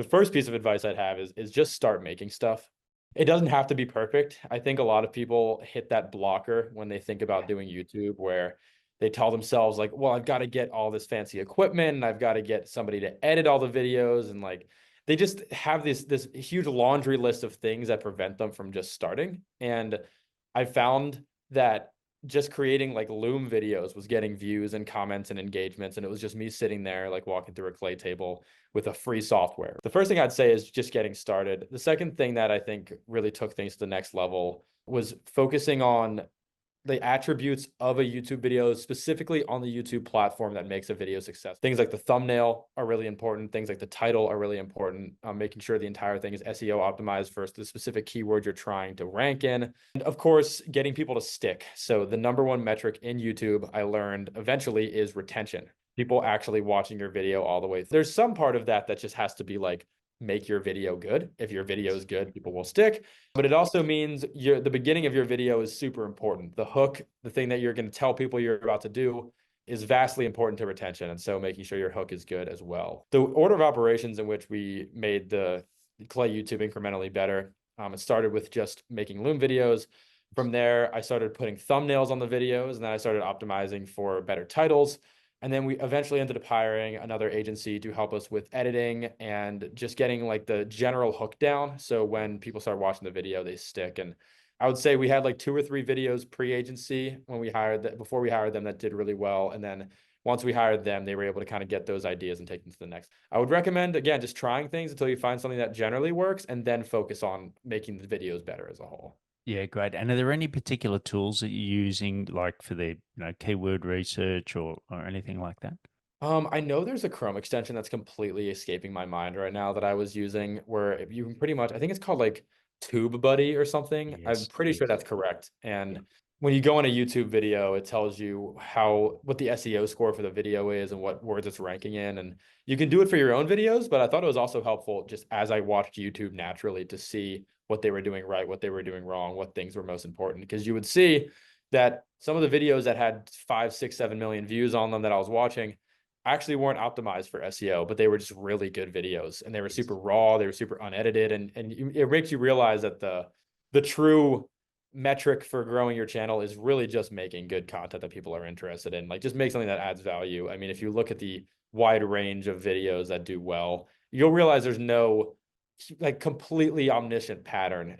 The first piece of advice I'd have is just start making stuff. It doesn't have to be perfect. I think a lot of people hit that blocker when they think about doing YouTube, where they tell themselves like, well, I've got to get all this fancy equipment and I've got to get somebody to edit all the videos, and like they just have this huge laundry list of things that prevent them from just starting. And I found that just creating like Loom videos was getting views and comments and engagements. And it was just me sitting there, like walking through a clay table with a free software. The first thing I'd say is just getting started. The second thing that I think really took things to the next level was focusing on the attributes of a YouTube video, specifically on the YouTube platform that makes a video success. Things like the thumbnail are really important. Things like the title are really important. Making sure the entire thing is SEO optimized for the specific keyword you're trying to rank in. And of course, getting people to stick. So the number one metric in YouTube, I learned eventually, is retention. People actually watching your video all the way. There's some part of that that just has to be like, make your video good. If your video is good, people will stick. But it also means the beginning of your video is super important. The hook, the thing that you're going to tell people you're about to do, is vastly important to retention. And so making sure your hook is good as well. The order of operations in which we made the Clay YouTube incrementally better, it started with just making Loom videos. From there, I started putting thumbnails on the videos, and then I started optimizing for better titles. And then we eventually ended up hiring another agency to help us with editing and just getting like the general hook down. So when people start watching the video, they stick. And I would say we had like 2 or 3 videos pre-agency when we hired that, before we hired them, that did really well. And then once we hired them, they were able to kind of get those ideas and take them to the next. I would recommend, again, just trying things until you find something that generally works, and then focus on making the videos better as a whole. Yeah, great. And are there any particular tools that you're using, like for the, keyword research or anything like that? I know there's a Chrome extension that's completely escaping my mind right now that I was using, where you can pretty much, I think it's called like TubeBuddy or something. I'm Yes, pretty sure yes. that's correct. Yeah. And when you go on a YouTube video, it tells you what the SEO score for the video is and what words it's ranking in. And you can do it for your own videos, but I thought it was also helpful just as I watched YouTube naturally to see what they were doing right, what they were doing wrong, what things were most important. Because you would see that some of the videos that had 5, 6, 7 million views on them that I was watching actually weren't optimized for SEO, but they were just really good videos, and they were super Yes. raw, they were super unedited, and it makes you realize that the true metric for growing your channel is really just making good content that people are interested in. Like, just make something that adds value. I mean, if you look at the wide range of videos that do well, you'll realize there's no like completely omniscient pattern.